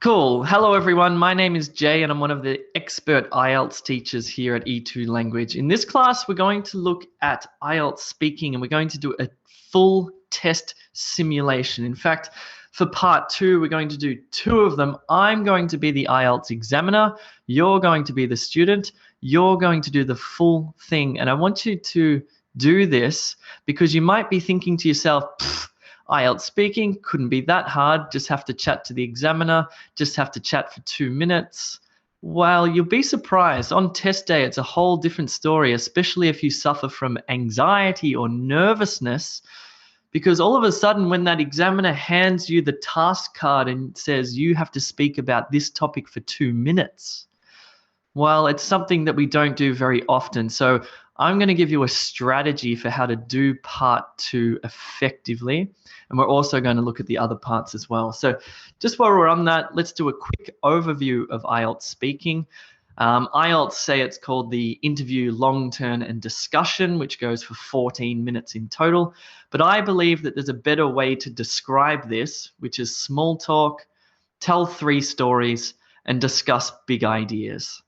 Cool. Hello, everyone. My name is Jay, and I'm one of the expert IELTS teachers here at E2 Language. In this class, we're going to look at IELTS speaking, and we're going to do a full test simulation. In fact, for part 2, we're going to do 2 of them. I'm going to be the IELTS examiner. You're going to be the student. You're going to do the full thing. And I want you to do this because you might be thinking to yourself, IELTS speaking couldn't be that hard, just have to chat to the examiner, just have to chat for 2 minutes. Well, you'll be surprised. On test day, it's a whole different story, especially if you suffer from anxiety or nervousness, because all of a sudden when that examiner hands you the task card and says you have to speak about this topic for 2 minutes, well, it's something that we don't do very often. So I'm going to give you a strategy for how to do part 2 effectively. And we're also going to look at the other parts as well. So just while we're on that, let's do a quick overview of IELTS speaking. IELTS say it's called the interview, long turn, and discussion, which goes for 14 minutes in total. But I believe that there's a better way to describe this, which is small talk, tell 3 stories, and discuss big ideas.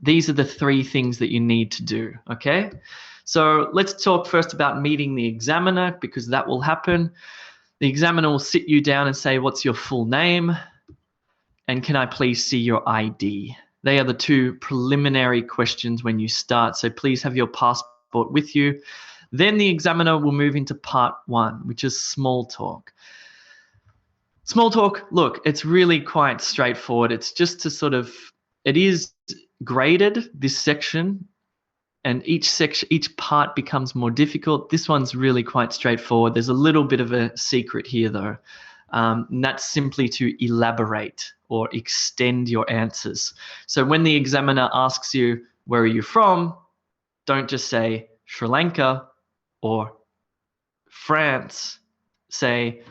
These are the 3 things that you need to do, okay? So let's talk first about meeting the examiner, because that will happen. The examiner will sit you down and say, what's your full name? And can I please see your ID? They are the 2 preliminary questions when you start. So please have your passport with you. Then the examiner will move into part 1, which is small talk. Small talk, look, it's really quite straightforward. It's just to sort of, it is graded, this section, and each part becomes more difficult. This one's really quite straightforward. There's a little bit of a secret here though, and that's simply to elaborate or extend your answers. So when the examiner asks you, where are you from? Don't just say Sri Lanka or France. Say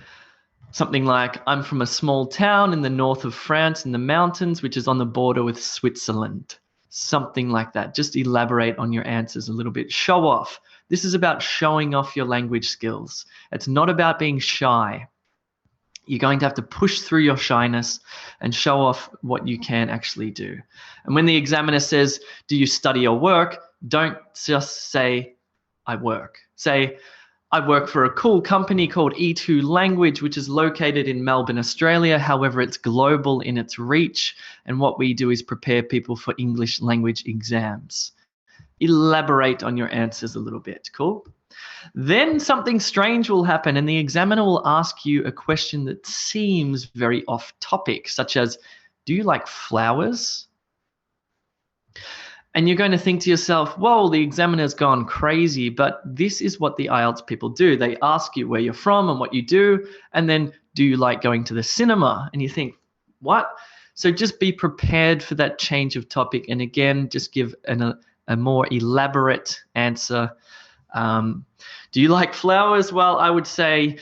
something like, I'm from a small town in the north of France in the mountains, which is on the border with Switzerland. Something like that. Just elaborate on your answers a little bit. Show off. This is about showing off your language skills. It's not about being shy. You're going to have to push through your shyness and show off what you can actually do. And when the examiner says, do you study or work? Don't just say, I work. Say, I work for a cool company called E2 Language, which is located in Melbourne, Australia. However, it's global in its reach. And what we do is prepare people for English language exams. Elaborate on your answers a little bit. Cool? Then something strange will happen, and the examiner will ask you a question that seems very off topic, such as, do you like flowers? And you're going to think to yourself, whoa, the examiner's gone crazy, but this is what the IELTS people do. They ask you where you're from and what you do, and then do you like going to the cinema? And you think, what? So just be prepared for that change of topic, and again, just give a more elaborate answer. Do you like flowers? Well, I would say,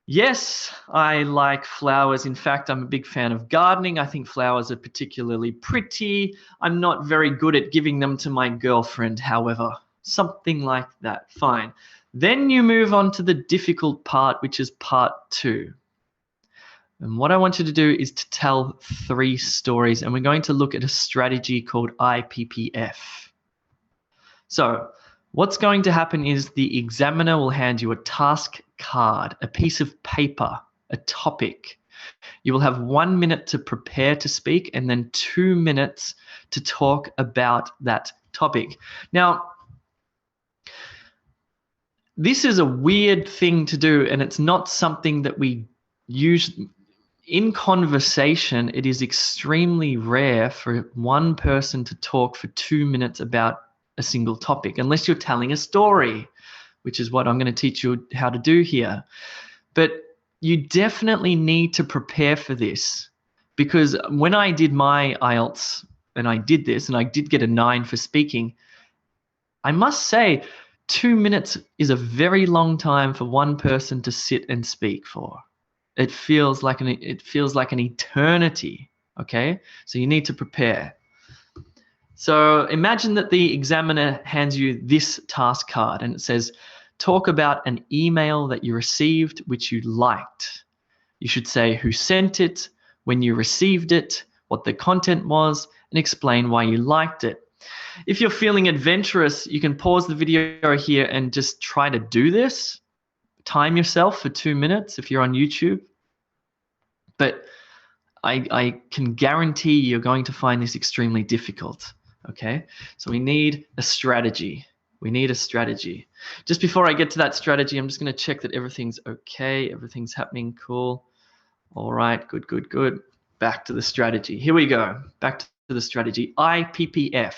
yes, I like flowers. In fact, I'm a big fan of gardening. I think flowers are particularly pretty. I'm not very good at giving them to my girlfriend, however. Something like that. Fine. Then you move on to the difficult part, which is part 2. And what I want you to do is to tell 3 stories, and we're going to look at a strategy called IPPF. So what's going to happen is the examiner will hand you a task card, a piece of paper, a topic. You will have 1 minute to prepare to speak and then 2 minutes to talk about that topic. Now, this is a weird thing to do, and it's not something that we use in conversation. It is extremely rare for one person to talk for 2 minutes about a single topic, unless you're telling a story, which is what I'm going to teach you how to do here. But you definitely need to prepare for this, because when I did my IELTS and I did this and I did get a 9 for speaking, I must say 2 minutes is a very long time for one person to sit and speak for. It feels like an eternity, okay? So you need to prepare. So imagine that the examiner hands you this task card and it says, talk about an email that you received which you liked. You should say who sent it, when you received it, what the content was, and explain why you liked it. If you're feeling adventurous, you can pause the video here and just try to do this. Time yourself for 2 minutes if you're on YouTube. But I can guarantee you're going to find this extremely difficult, okay? So we need a strategy. We need a strategy. Just before I get to that strategy, I'm just going to check that everything's okay. Everything's happening. Cool. All right. Good, good, good. Back to the strategy. Here we go. Back to the strategy. IPPF.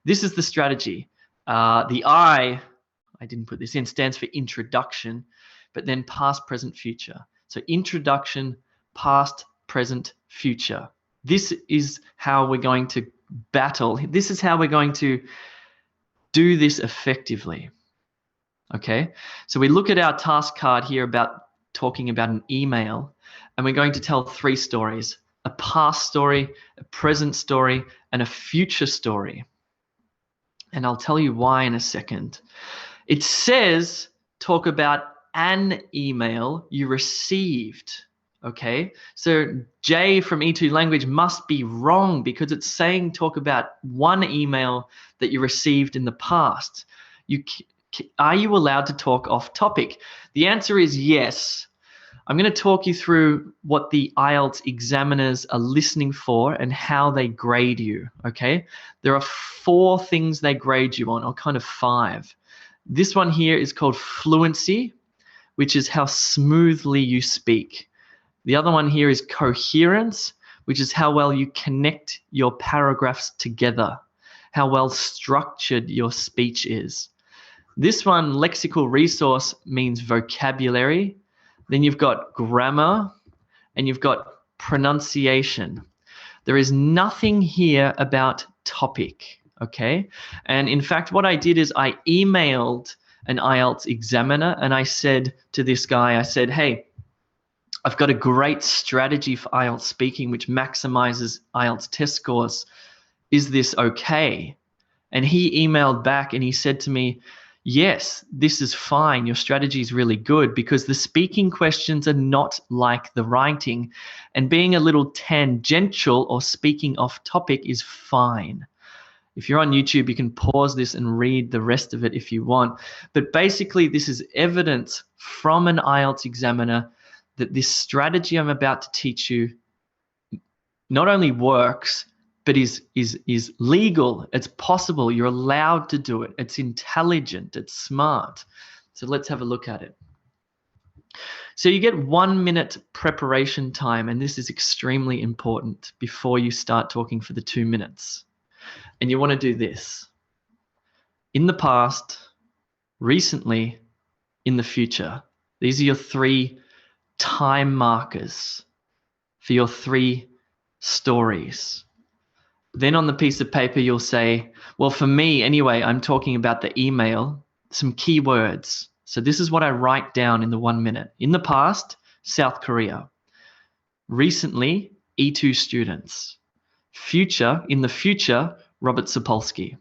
This is the strategy. The I didn't put this in, stands for introduction, but then past, present, future. So introduction, past, present, future. This is how we're going to battle. This is how we're going to do this effectively. Okay, so we look at our task card here about talking about an email, and we're going to tell 3 stories: a past story, a present story, and a future story. And I'll tell you why in a second. It says talk about an email you received. Okay, so Jay from E2 Language must be wrong because it's saying talk about one email that you received in the past. Are you allowed to talk off topic? The answer is yes. I'm going to talk you through what the IELTS examiners are listening for and how they grade you, okay? There are 4 things they grade you on, or kind of 5. This one here is called fluency, which is how smoothly you speak. The other one here is coherence, which is how well you connect your paragraphs together, how well structured your speech is. This one, lexical resource, means vocabulary. Then you've got grammar, and you've got pronunciation. There is nothing here about topic, okay? And in fact, what I did is I emailed an IELTS examiner, and I said to this guy, I said, hey, I've got a great strategy for IELTS speaking which maximizes IELTS test scores. Is this okay? And he emailed back and he said to me, yes, this is fine. Your strategy is really good because the speaking questions are not like the writing, and being a little tangential or speaking off topic is fine. If you're on YouTube, you can pause this and read the rest of it if you want. But basically, this is evidence from an IELTS examiner that this strategy I'm about to teach you not only works, but is legal. It's possible. You're allowed to do it. It's intelligent. It's smart. So let's have a look at it. So you get 1 minute preparation time, and this is extremely important before you start talking for the 2 minutes. And you want to do this: in the past, recently, in the future. These are your 3 time markers for your 3 stories. Then on the piece of paper, you'll say, well, for me anyway, I'm talking about the email, some key words. So this is what I write down in the 1 minute. In the past, South Korea. Recently, E2 students. Future, in the future, Robert Sapolsky.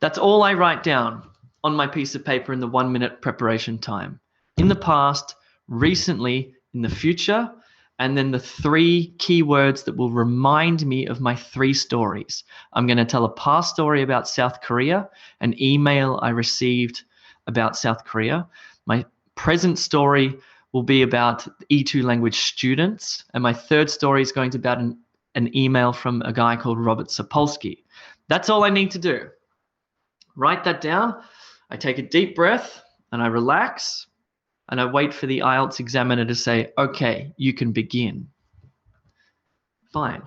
That's all I write down on my piece of paper in the 1 minute preparation time. In the past, recently, in the future, and then the 3 keywords that will remind me of my 3 stories. I'm going to tell a past story about South Korea, an email I received about South Korea. My present story will be about E2 language students, and my 3rd story is going to be about an email from a guy called Robert Sapolsky. That's all I need to do. Write that down. I take a deep breath and I relax. And I wait for the IELTS examiner to say, okay, you can begin. Fine.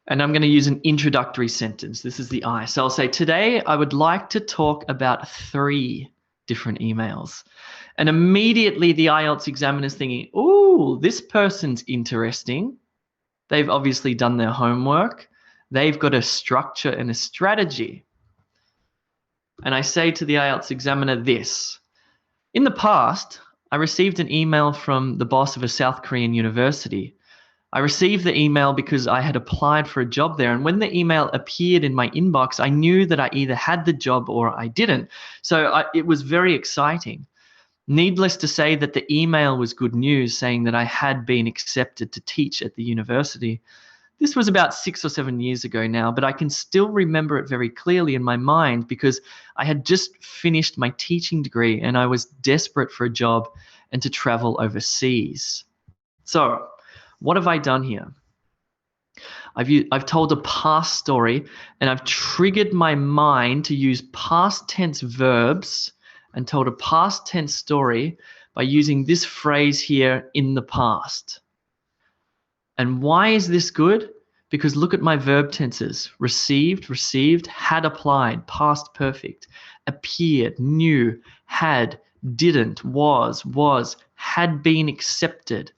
And I'm going to use an introductory sentence. This is the I. So I'll say, today I would like to talk about 3 different emails. And immediately the IELTS examiner is thinking, ooh, this person's interesting. They've obviously done their homework. They've got a structure and a strategy. And I say to the IELTS examiner this: in the past, I received an email from the boss of a South Korean university. I received the email because I had applied for a job there. And when the email appeared in my inbox, I knew that I either had the job or I didn't. So it was very exciting. Needless to say that the email was good news, saying that I had been accepted to teach at the university. This was about 6 or 7 years ago now, but I can still remember it very clearly in my mind because I had just finished my teaching degree and I was desperate for a job and to travel overseas. So, what have I done here? I've told a past story and I've triggered my mind to use past tense verbs and told a past tense story by using this phrase here, in the past. And why is this good? Because look at my verb tenses. Received, had applied, past perfect, appeared, knew, had, didn't, was, had been accepted.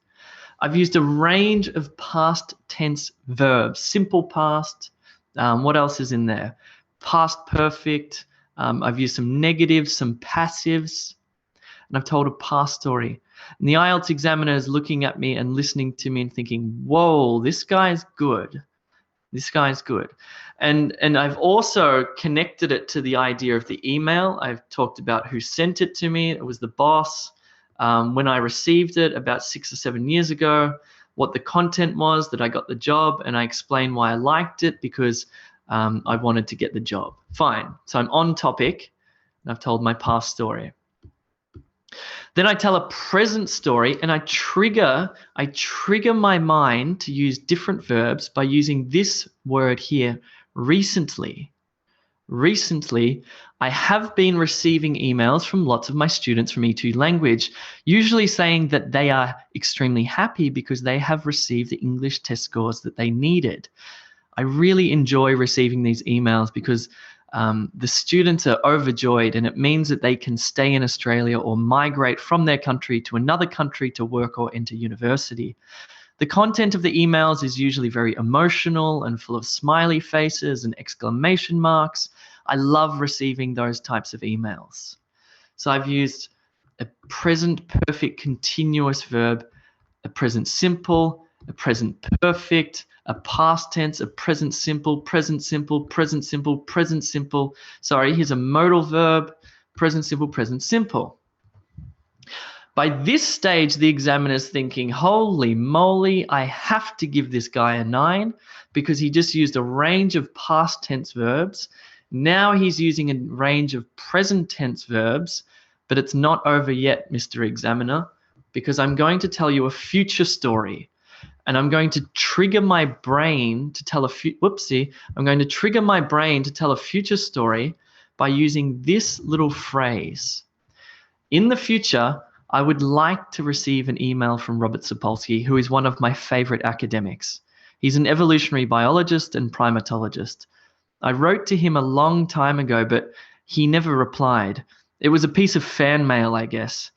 I've used a range of past tense verbs, simple past. What else is in there? Past perfect. I've used some negatives, some passives, and I've told a past story. And the IELTS examiner is looking at me and listening to me and thinking, whoa, this guy's good. This guy's good. And I've also connected it to the idea of the email. I've talked about who sent it to me. It was the boss. When I received it about 6 or 7 years ago, what the content was, that I got the job, and I explained why I liked it because I wanted to get the job. Fine. So I'm on topic, and I've told my past story. Then I tell a present story and I trigger my mind to use different verbs by using this word here, recently. Recently, I have been receiving emails from lots of my students from E2 language, usually saying that they are extremely happy because they have received the English test scores that they needed. I really enjoy receiving these emails because the students are overjoyed, and it means that they can stay in Australia or migrate from their country to another country to work or enter university. The content of the emails is usually very emotional and full of smiley faces and exclamation marks. I love receiving those types of emails. So I've used a present perfect continuous verb, a present simple, a present perfect, a past tense, a present simple, present simple, present simple, present simple. Sorry, here's a modal verb, present simple, present simple. By this stage, the examiner's thinking, holy moly, I have to give this guy a 9 because he just used a range of past tense verbs. Now he's using a range of present tense verbs, but it's not over yet, Mr. Examiner, because I'm going to tell you a future story. And I'm going to trigger my brain to tell I'm going to trigger my brain to tell a future story by using this little phrase. In the future, I would like to receive an email from Robert Sapolsky, who is one of my favorite academics. He's an evolutionary biologist and primatologist. I wrote to him a long time ago, but he never replied. It was a piece of fan mail, I guess.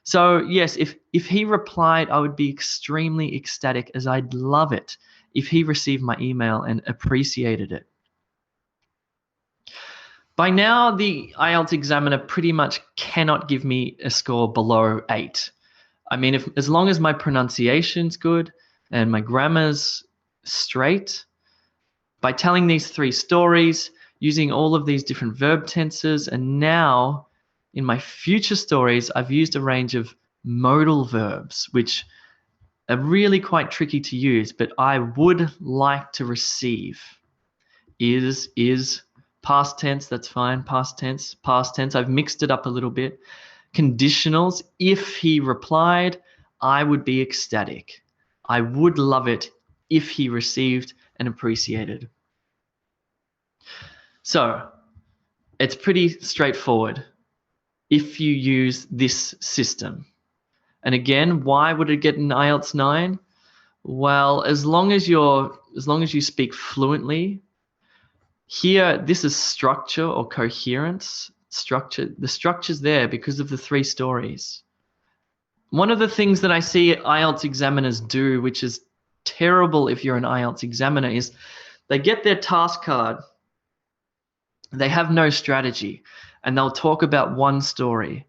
So yes, if he replied, I would be extremely ecstatic, as I'd love it if he received my email and appreciated it. By now, the IELTS examiner pretty much cannot give me a score below 8. I mean, as long as my pronunciation's good and my grammar's straight, by telling these 3 stories, using all of these different verb tenses, and now in my future stories, I've used a range of modal verbs, which are really quite tricky to use, but I would like to receive. Is, past tense, that's fine, past tense. I've mixed it up a little bit. Conditionals, if he replied, I would be ecstatic. I would love it if he received and appreciated. So, it's pretty straightforward if you use this system. And again, why would it get an IELTS 9? Well, as long as you speak fluently. Here, this is structure or coherence. The structure's there because of the 3 stories. One of the things that I see IELTS examiners do, which is terrible if you're an IELTS examiner, is they get their task card, they have no strategy, and they'll talk about one story.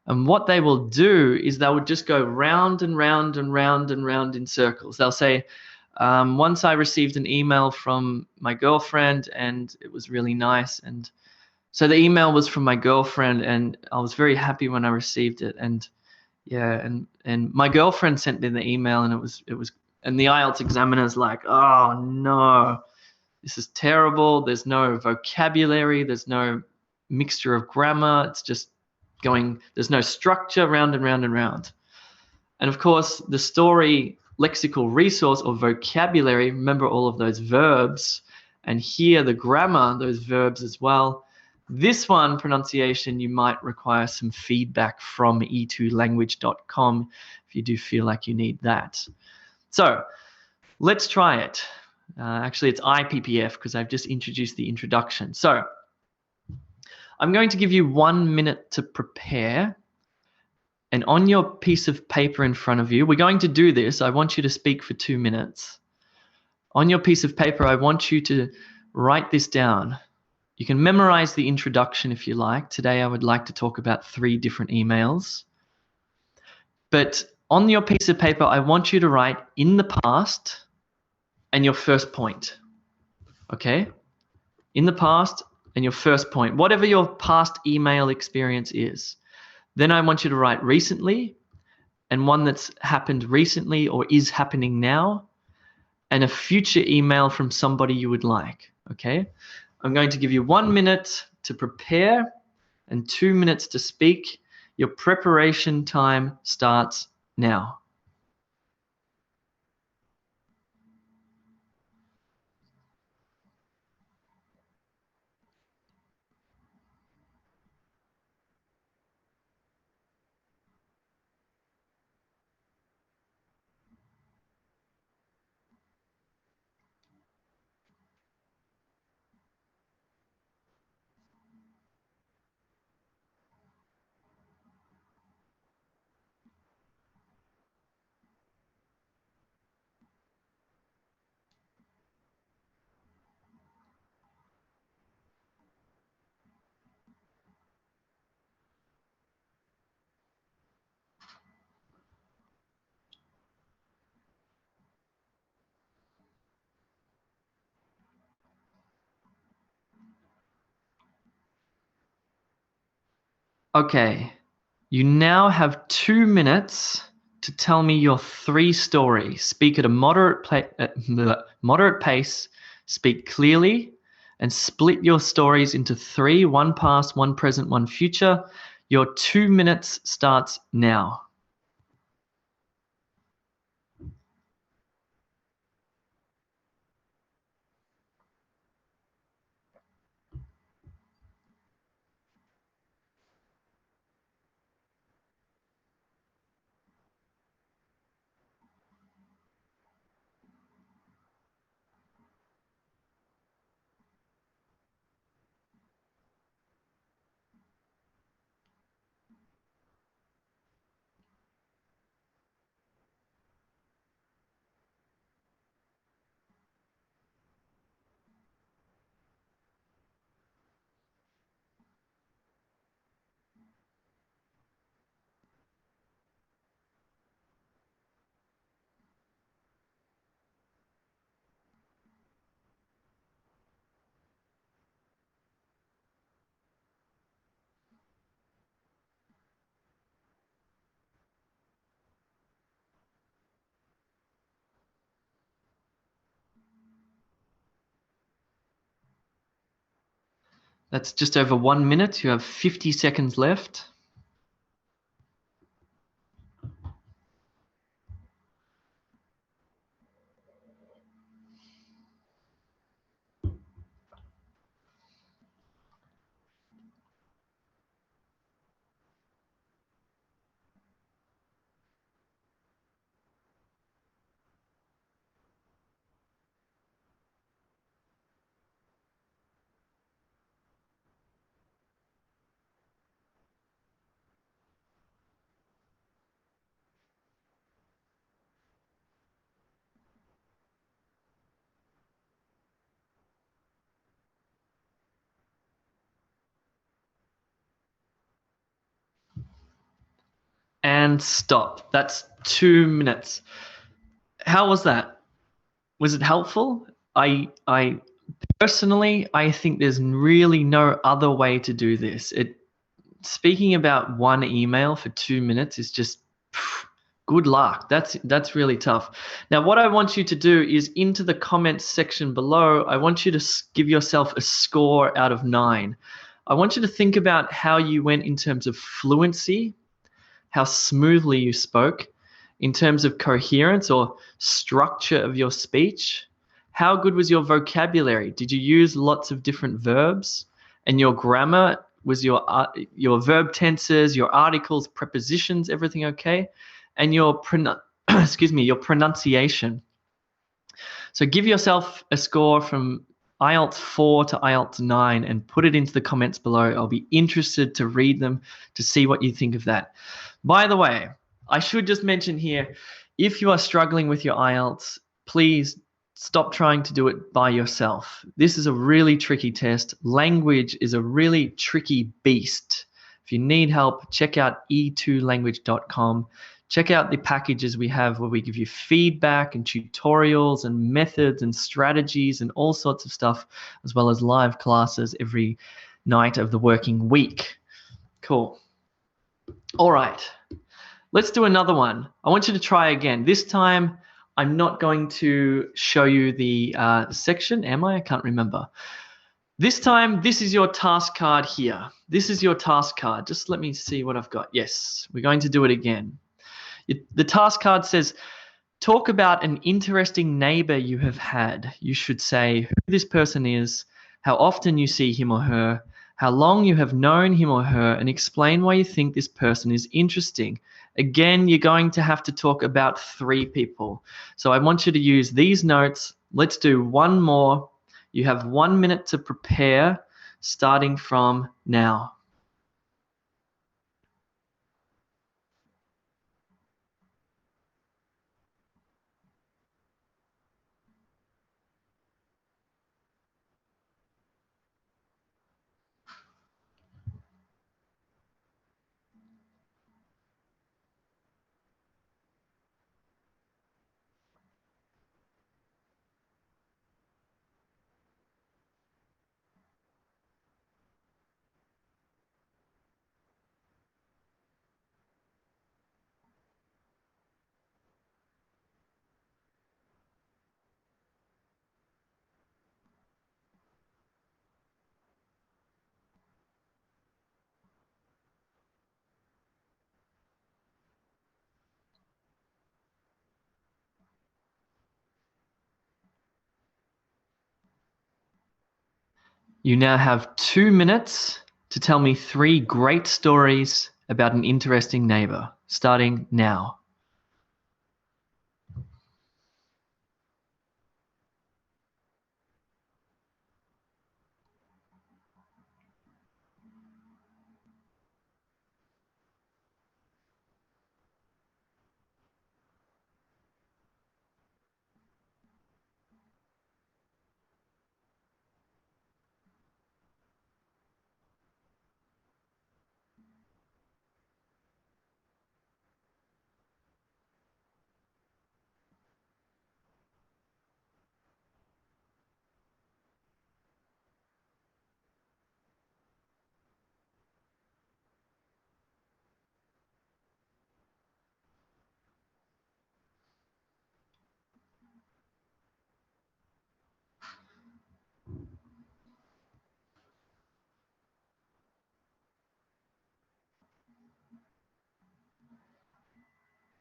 And what they will do is they would just go round and round and round and round in circles. They'll say, once I received an email from my girlfriend and it was really nice, and So the email was from my girlfriend, and I was very happy when I received it. And yeah, and my girlfriend sent me the email, and and the IELTS examiner's like, oh no, this is terrible. There's no vocabulary. There's no mixture of grammar. It's just going, there's no structure, round and round and round. And of course, the story lexical resource or vocabulary, remember all of those verbs, and here the grammar, those verbs as well. This one, pronunciation, you might require some feedback from e2language.com if you do feel like you need that. So let's try it. Actually, it's IPPF because I've just introduced the introduction. So I'm going to give you 1 minute to prepare. And on your piece of paper in front of you, we're going to do this. I want you to speak for 2 minutes. On your piece of paper, I want you to write this down. You can memorize the introduction if you like. Today, I would like to talk about 3 different emails. But on your piece of paper, I want you to write in the past and your first point. Okay? In the past and your first point, whatever your past email experience is. Then I want you to write recently and one that's happened recently or is happening now, and a future email from somebody you would like. Okay? I'm going to give you 1 minute to prepare and 2 minutes to speak. Your preparation time starts now. Okay, you now have 2 minutes to tell me your 3 stories. Speak at a moderate pace, speak clearly, and split your stories into 3, 1 past, 1 present, 1 future. Your 2 minutes starts now. That's just over 1 minute. You have 50 seconds left. And stop. That's 2 minutes. How was that? Was it helpful? I Personally, I think there's really no other way to do this. Speaking about one email for 2 minutes is just good luck. That's really tough. Now, what I want you to do is into the comments section below, I want you to give yourself a score out of 9. I want you to think about how you went in terms of fluency, how smoothly you spoke, in terms of coherence or structure of your speech. How good was your vocabulary? Did you use lots of different verbs? And your grammar, was your verb tenses, your articles, prepositions, everything okay? And your excuse me, your pronunciation. So give yourself a score from IELTS 4 to IELTS 9 and put it into the comments below. I'll be interested to read them to see what you think of that. By the way, I should just mention here, if you are struggling with your IELTS, please stop trying to do it by yourself. This is a really tricky test. Language is a really tricky beast. If you need help, check out e2language.com. Check out the packages we have where we give you feedback and tutorials and methods and strategies and all sorts of stuff, as well as live classes every night of the working week. Cool. All right. Let's do another one. I want you to try again. This time, I'm not going to show you the section, am I? I can't remember. This time, this is your task card here. This is your task card. Just let me see what I've got. Yes, we're going to do it again. The task card says, talk about an interesting neighbor you have had. You should say who this person is, how often you see him or her, how long you have known him or her, and explain why you think this person is interesting. Again, you're going to have to talk about 3 people. So I want you to use these notes. Let's do one more. You have 1 minute to prepare, starting from now. You now have 2 minutes to tell me 3 great stories about an interesting neighbor, starting now.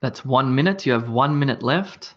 That's 1 minute. You have 1 minute left.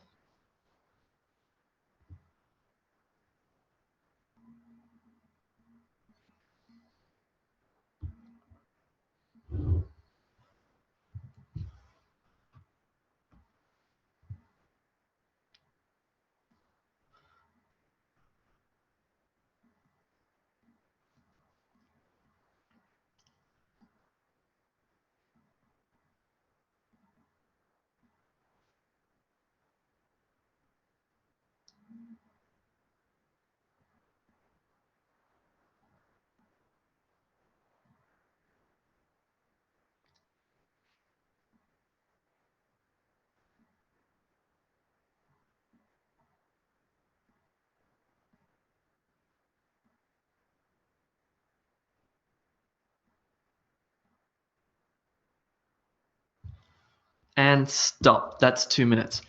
and stop. That's 2 minutes.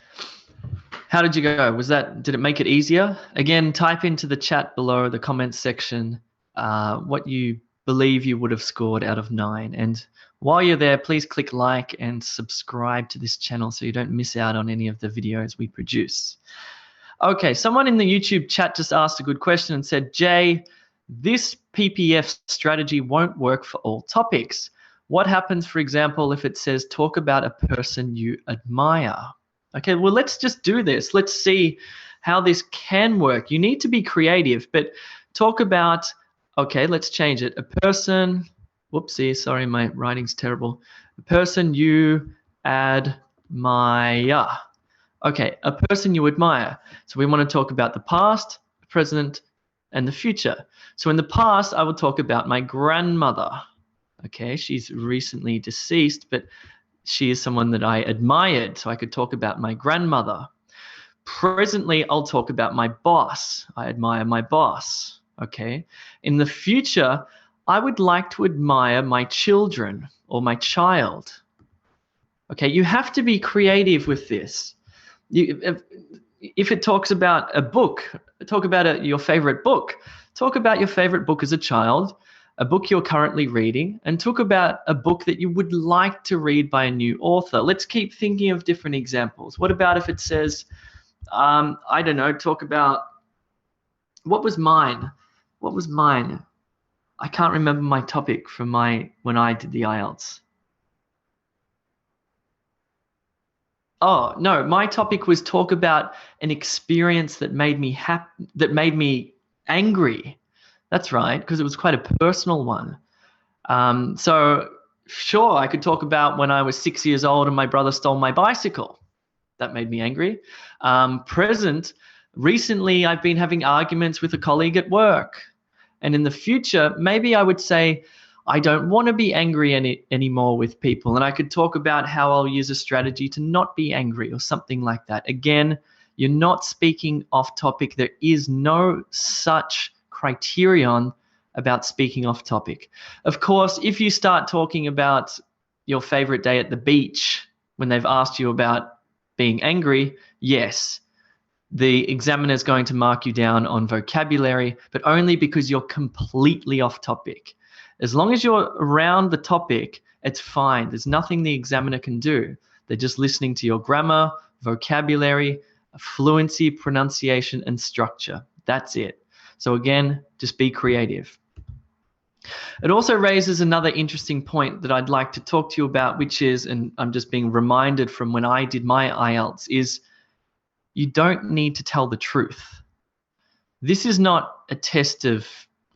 How did you go? Did it make it easier? Again, type into the chat below, the comments section, what you believe you would have scored out of 9. And while you're there, please click like and subscribe to this channel so you don't miss out on any of the videos we produce. Okay, someone in the YouTube chat just asked a good question and said, Jay, this PPF strategy won't work for all topics. What happens, for example, if it says talk about a person you admire? Okay, well, let's just do this. Let's see how this can work. You need to be creative, but talk about, okay, let's change it. A person, whoopsie, sorry, my writing's terrible. A person you admire. Okay, a person you admire. So we want to talk about the past, the present, and the future. So in the past, I will talk about my grandmother. Okay, she's recently deceased, but she is someone that I admired, so I could talk about my grandmother. Presently, I'll talk about my boss. I admire my boss, okay? In the future, I would like to admire my children or my child. Okay, you have to be creative with this. If it talks about a book, talk about your favorite book. Talk about your favorite book as a child, a book you're currently reading, and talk about a book that you would like to read by a new author. Let's keep thinking of different examples. What about if it says, I don't know, talk about, what was mine? What was mine? I can't remember my topic from when I did the IELTS. Oh, no, my topic was talk about an experience that made me angry. That's right, because it was quite a personal one. So sure, I could talk about when I was 6 years old and my brother stole my bicycle. That made me angry. Present, recently I've been having arguments with a colleague at work. And in the future, maybe I would say, I don't want to be angry anymore with people. And I could talk about how I'll use a strategy to not be angry or something like that. Again, you're not speaking off topic. There is no such criterion about speaking off topic. Of course, if you start talking about your favorite day at the beach when they've asked you about being angry, yes, the examiner is going to mark you down on vocabulary, but only because you're completely off topic. As long as you're around the topic, it's fine. There's nothing the examiner can do. They're just listening to your grammar, vocabulary, fluency, pronunciation, and structure. That's it. So again, just be creative. It also raises another interesting point that I'd like to talk to you about, which is, and I'm just being reminded from when I did my IELTS, is you don't need to tell the truth. This is not a test of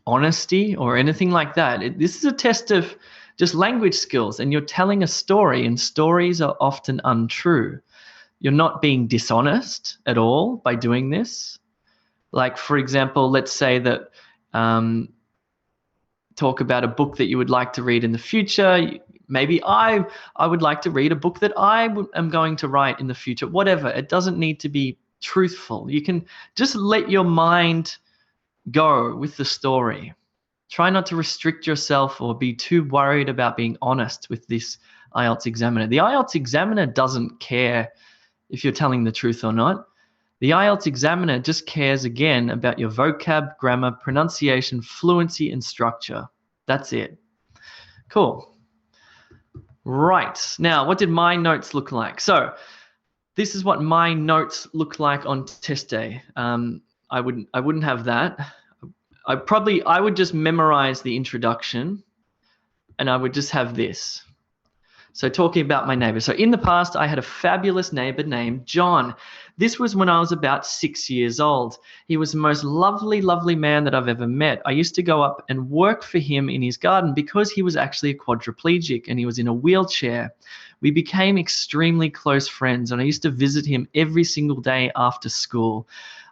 honesty or anything like that. This is a test of just language skills, and you're telling a story, and stories are often untrue. You're not being dishonest at all by doing this. Like, for example, let's say that talk about a book that you would like to read in the future. Maybe I would like to read a book that I am going to write in the future. Whatever. It doesn't need to be truthful. You can just let your mind go with the story. Try not to restrict yourself or be too worried about being honest with this IELTS examiner. The IELTS examiner doesn't care if you're telling the truth or not. The IELTS examiner just cares, again, about your vocab, grammar, pronunciation, fluency, and structure. That's it. Cool. Right. Now, what did my notes look like? So this is what my notes look like on test day. I wouldn't have that. I would just memorize the introduction, and I would just have this. So talking about my neighbor. So in the past, I had a fabulous neighbor named John. This was when I was about 6 years old. He was the most lovely, lovely man that I've ever met. I used to go up and work for him in his garden because he was actually a quadriplegic and he was in a wheelchair. We became extremely close friends, and I used to visit him every single day after school.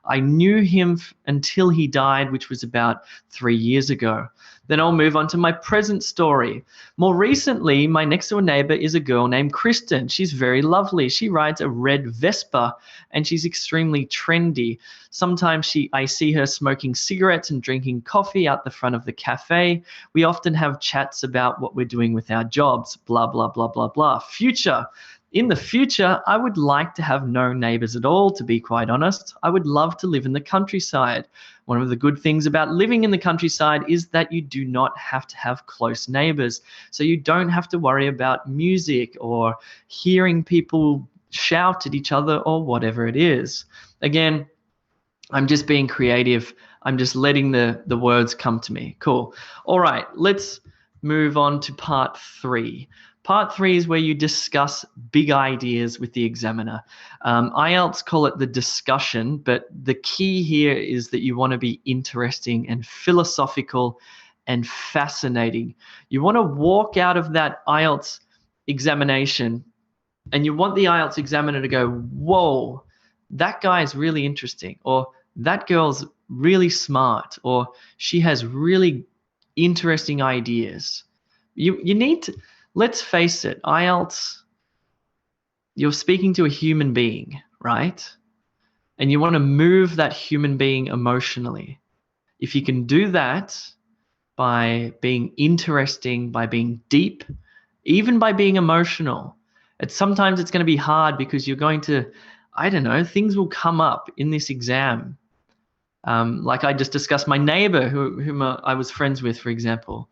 I knew him until he died, which was about 3 years ago. Then I'll move on to my present story. More recently, my next door neighbor is a girl named Kristen. She's very lovely. She rides a red Vespa, and she's extremely trendy. Sometimes I see her smoking cigarettes and drinking coffee out the front of the cafe. We often have chats about what we're doing with our jobs, blah, blah, blah, blah, blah. Future. In the future, I would like to have no neighbors at all, to be quite honest. I would love to live in the countryside. One of the good things about living in the countryside is that you do not have to have close neighbors. So you don't have to worry about music or hearing people shout at each other or whatever it is. Again, I'm just being creative. I'm just letting the words come to me. Cool. All right, let's move on to part 3. Part 3 is where you discuss big ideas with the examiner. IELTS call it the discussion, but the key here is that you want to be interesting and philosophical and fascinating. You want to walk out of that IELTS examination and you want the IELTS examiner to go, whoa, that guy is really interesting, or that girl's really smart, or she has really interesting ideas. You need to, let's face it, IELTS, you're speaking to a human being, right? And you want to move that human being emotionally. If you can do that by being interesting, by being deep, even by being emotional, sometimes it's going to be hard because you're going to, I don't know, things will come up in this exam. Like I just discussed my neighbor whom I was friends with, for example.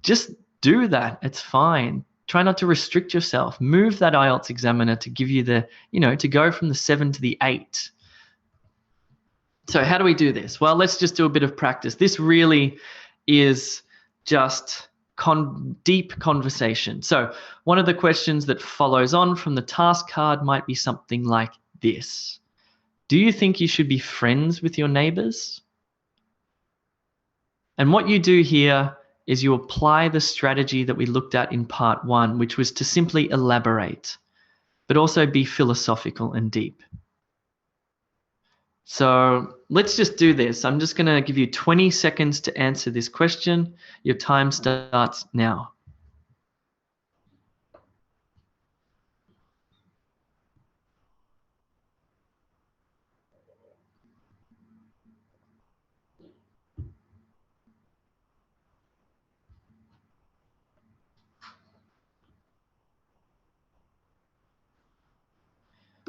Just do that. It's fine. Try not to restrict yourself. Move that IELTS examiner to give you the, to go from the 7 to the 8. So how do we do this? Well, let's just do a bit of practice. This really is just deep conversation. So one of the questions that follows on from the task card might be something like this. Do you think you should be friends with your neighbors? And what you do here is you apply the strategy that we looked at in part 1, which was to simply elaborate, but also be philosophical and deep. So let's just do this. I'm just going to give you 20 seconds to answer this question. Your time starts now.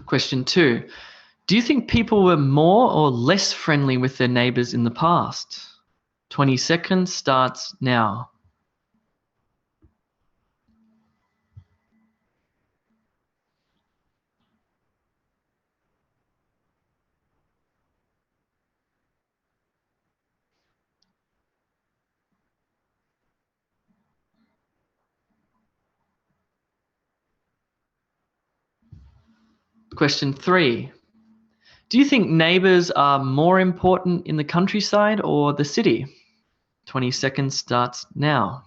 Question 2. Do you think people were more or less friendly with their neighbors in the past? 20 seconds starts now. Question 3. Do you think neighbors are more important in the countryside or the city? 20 seconds starts now.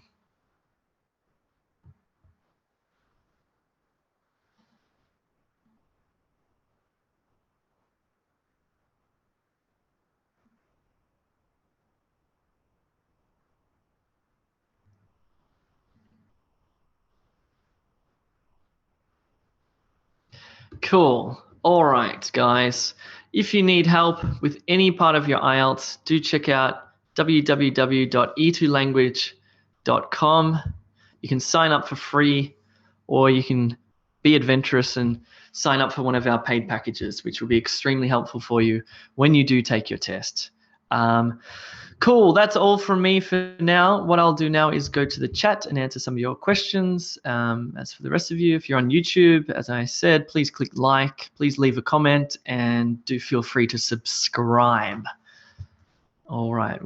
Cool. All right, guys. If you need help with any part of your IELTS, do check out www.e2language.com. You can sign up for free, or you can be adventurous and sign up for one of our paid packages, which will be extremely helpful for you when you do take your test. Cool, that's all from me for now. What I'll do now is go to the chat and answer some of your questions. As for the rest of you, if you're on YouTube, as I said, please click like, please leave a comment, and do feel free to subscribe. All right.